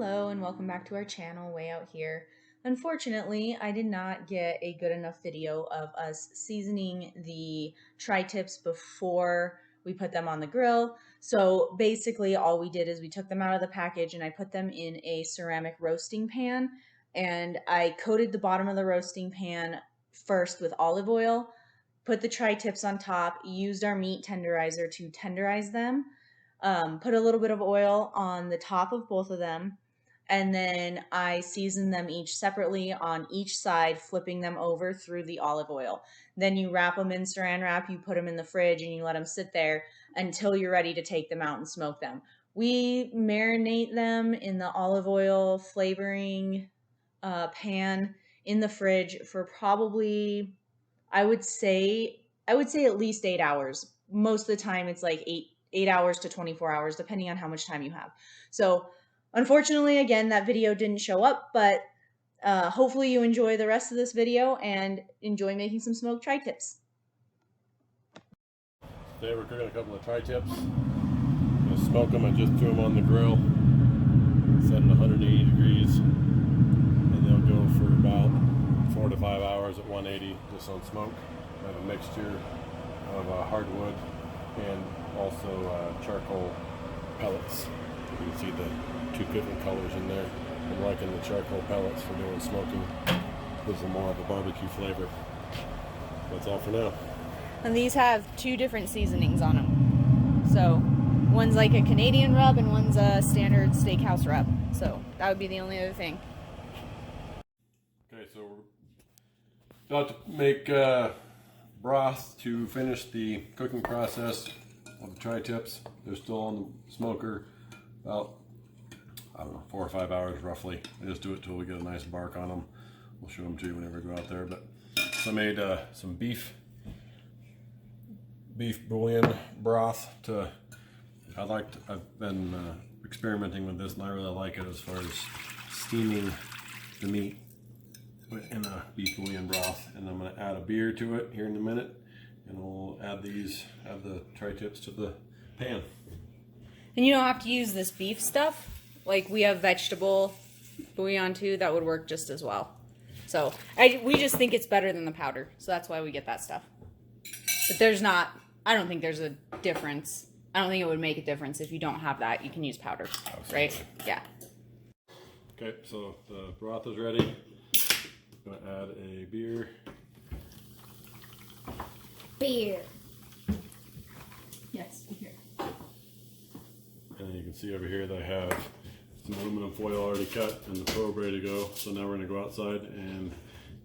Hello and welcome back to our channel, Way Out Here. Unfortunately, I did not get a good enough video of us seasoning the tri-tips before we put them on the grill. So basically all we did is we took them out of the package and I put them in a ceramic roasting pan, and I coated the bottom of the roasting pan first with olive oil, put the tri-tips on top, used our meat tenderizer to tenderize them. Put a little bit of oil on the top of both of them, and then I season them each separately on each side, flipping them over through the olive oil. Then you wrap them in saran wrap, you put them in the fridge, and you let them sit there until you're ready to take them out and smoke them. We marinate them in the olive oil flavoring pan in the fridge for probably, I would say at least 8 hours. Most of the time it's like eight hours to 24 hours, depending on how much time you have. So unfortunately, again, that video didn't show up, but hopefully you enjoy the rest of this video and enjoy making some smoked tri-tips. Today we're cooking a couple of tri-tips. I'm going to smoke them. I just threw them on the grill, set at 180 degrees, and they'll go for about 4 to 5 hours at 180 just on smoke. I have a mixture of hardwood and also charcoal pellets. You can see the two different colors in there. I'm liking the charcoal pellets for doing smoking. Gives them more of a barbecue flavor. That's all for now. And these have two different seasonings on them. So one's like a Canadian rub and one's a standard steakhouse rub. So that would be the only other thing. Okay, so we're about to make broth to finish the cooking process of the tri-tips. They're still on the smoker about, I don't know, 4 or 5 hours roughly. I just do it till we get a nice bark on them. We'll show them to you whenever we go out there. But so I made some beef bouillon broth. I've been experimenting with this and I really like it as far as steaming the meat in a beef bouillon broth. And I'm going to add a beer to it here in a minute, and we'll add the tri-tips to the pan. And you don't have to use this beef stuff. Like, we have vegetable bouillon too, that would work just as well. So we just think it's better than the powder, so that's why we get that stuff. But I don't think there's a difference. I don't think it would make a difference if you don't have that. You can use powder, right? Yeah. Okay, so the broth is ready. I'm going to add a beer. Beer. Yes, here. And you can see over here that I have some aluminum foil already cut and the probe ready to go. So now we're going to go outside and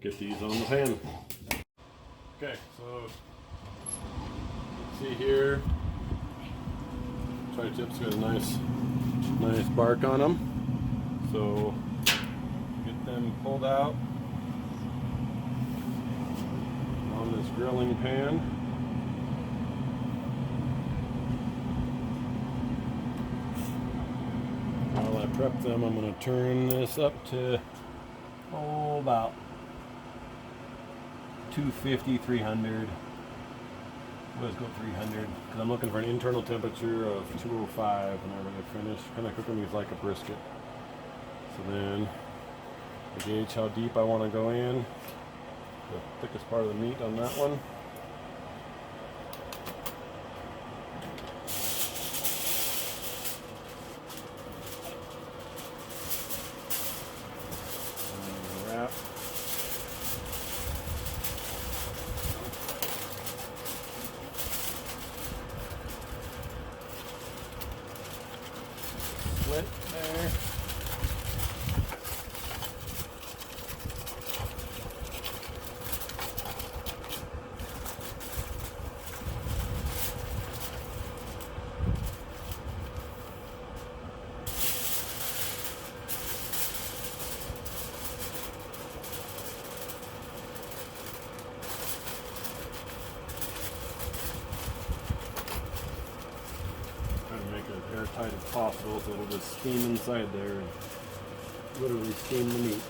get these on the pan. Okay, so see here, tri-tips got a nice bark on them. So get them pulled out on this grilling pan. While I prep them, I'm going to turn this up to about 250, 300. Let's go 300 because I'm looking for an internal temperature of 205 whenever they're finished. Kind of cooking these like a brisket. So then I gauge how deep I want to go in. The thickest part of the meat on that one. And wrap. Slit there. Make it airtight as possible so it'll just steam inside there and literally steam the meat.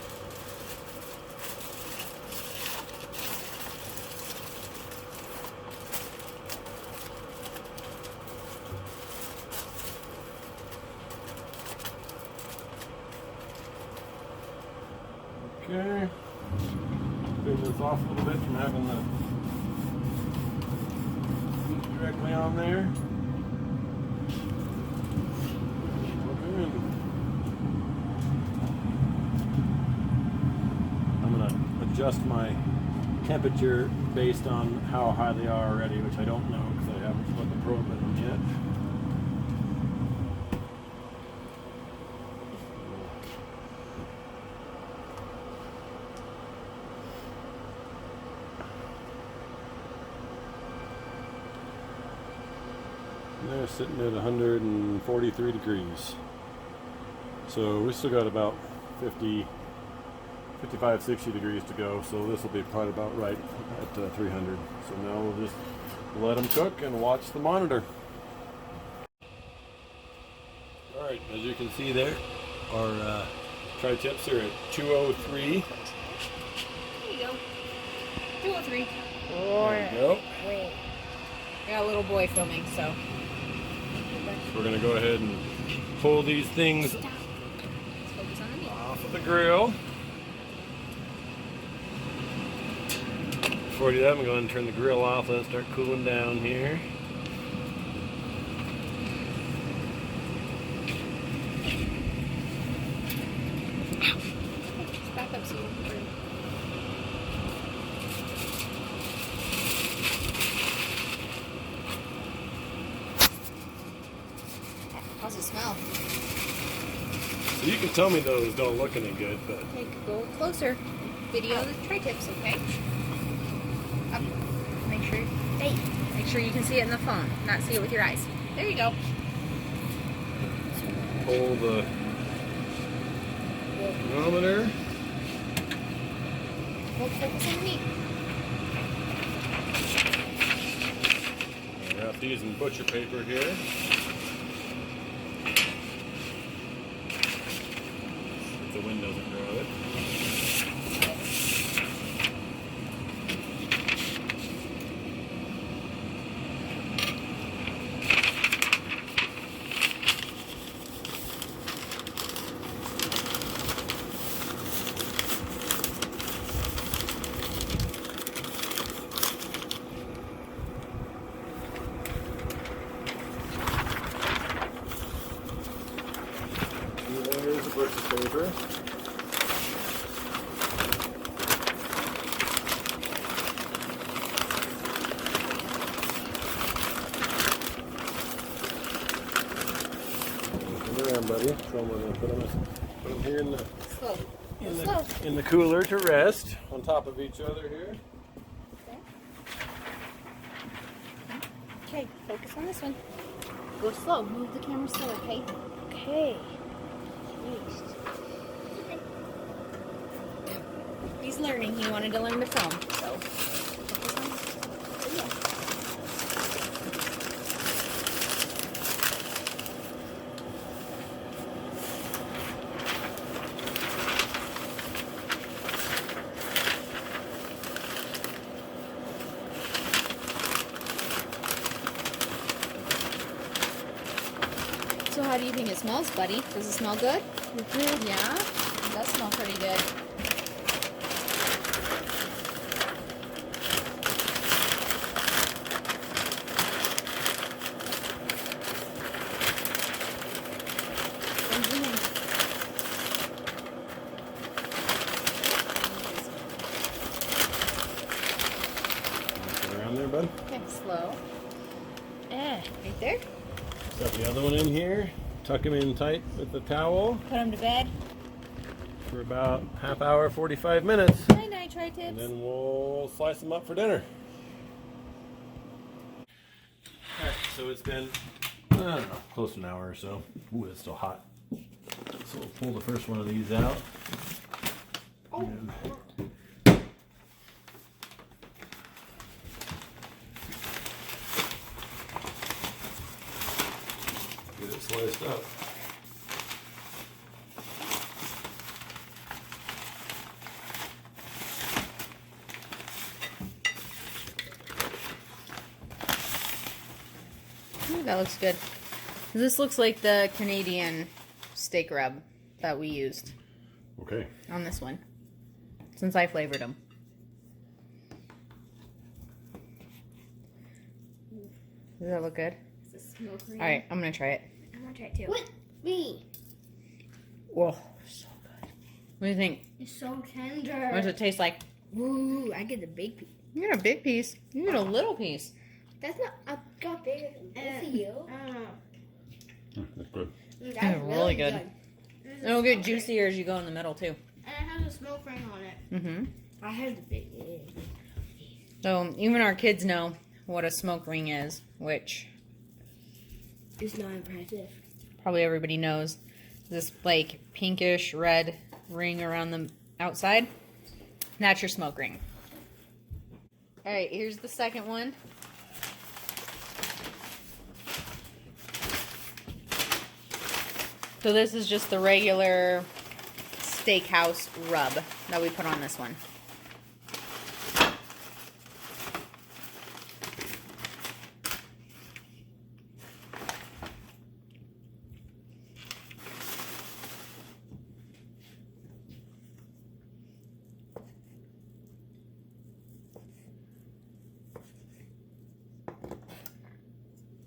Okay. Clean this off a little bit from having the heat directly on there. Okay. I'm going to adjust my temperature based on how high they are already, which I don't know because I haven't put the probe in them yet. They're sitting at 143 degrees. So we still got about 55, 60 degrees to go. So this will be probably about right at 300. So now we'll just let them cook and watch the monitor. All right, as you can see there, our tri-tips are at 203. There you go. 203. There you go. Wait. I got a little boy filming, so. We're going to go ahead and pull these things off of the grill. Before I do that, I'm going to turn the grill off, let it start cooling down here. Back up so you can burn. How's it smell? So you can tell me those don't look any good, but... Okay, go closer. Video the tri-tips, okay? Up. Make sure, hey, make sure you can see it in the phone, not see it with your eyes. There you go. Pull the thermometer. Well, focus on me. Wrap these in butcher paper here. If the wind doesn't grow it. There's the butcher paper. Come around, buddy. So I'm going to put them here in the cooler to rest on top of each other here. Okay, focus on this one. Go slow. Move the camera slow, okay? Okay. Jeez. He's learning. He wanted to learn to film, so focus on this. So, yeah. So how do you think it smells, buddy? Does it smell good? Mm-hmm. Yeah? It does smell pretty good. Put it around there, bud. Okay, slow. Right there. Got the other one in here. Tuck him in tight with the towel Put him to bed. for about half hour, 45 minutes. Night night, tri-tips. And then we'll slice them up for dinner. Alright, so it's been, I don't know, close to an hour or so. Ooh, it's still hot. So we'll pull the first one of these out. And get it sliced up. Ooh, that looks good. This looks like the Canadian steak rub that we used Okay. on this one. since I flavored them. Does that look good? It's a smoke ring. All right, I'm gonna try it. I'm gonna try it too. With me. Whoa, so good. What do you think? It's so tender. What does it taste like? Ooh, I get the big piece. You get a big piece. You get a little piece. That's not. I got bigger than both of you. That's good. That's really good. It'll get juicier as you go in the middle too. And it has a smoke ring on it. Mm-hmm. I have the big. So even our kids know what a smoke ring is, which It's not impressive. probably everybody knows. This like pinkish red ring around the outside. That's your smoke ring. All right, here's the second one. So this is just the regular steakhouse rub that we put on this one.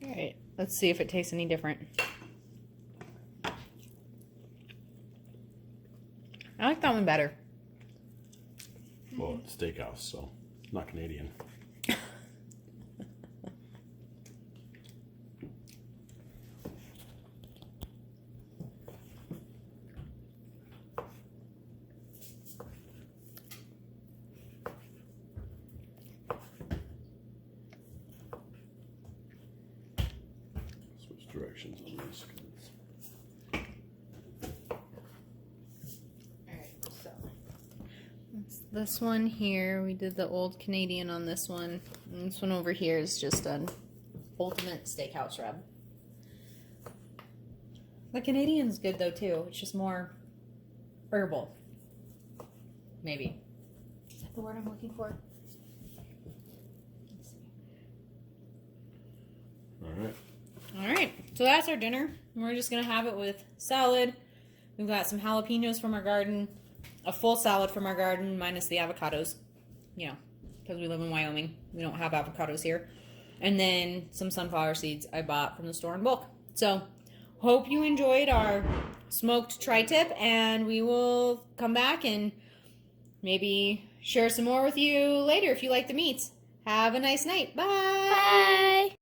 All right, let's see if it tastes any different. I like that one better. Well, it's steakhouse, so not Canadian. Switch directions on this. So that's this one here. We did the old Canadian on this one. And this one over here is just an ultimate steakhouse rub. The Canadian's good though too. It's just more herbal. Maybe. Is that the word I'm looking for? Let's see. All right. All right. So that's our dinner. We're just going to have it with salad. We've got some jalapenos from our garden. A full salad from our garden minus the avocados. You know, because we live in Wyoming. We don't have avocados here. And then some sunflower seeds I bought from the store in bulk. So, hope you enjoyed our smoked tri-tip, and we will come back and maybe share some more with you later if you like the meats. Have a nice night. Bye! Bye!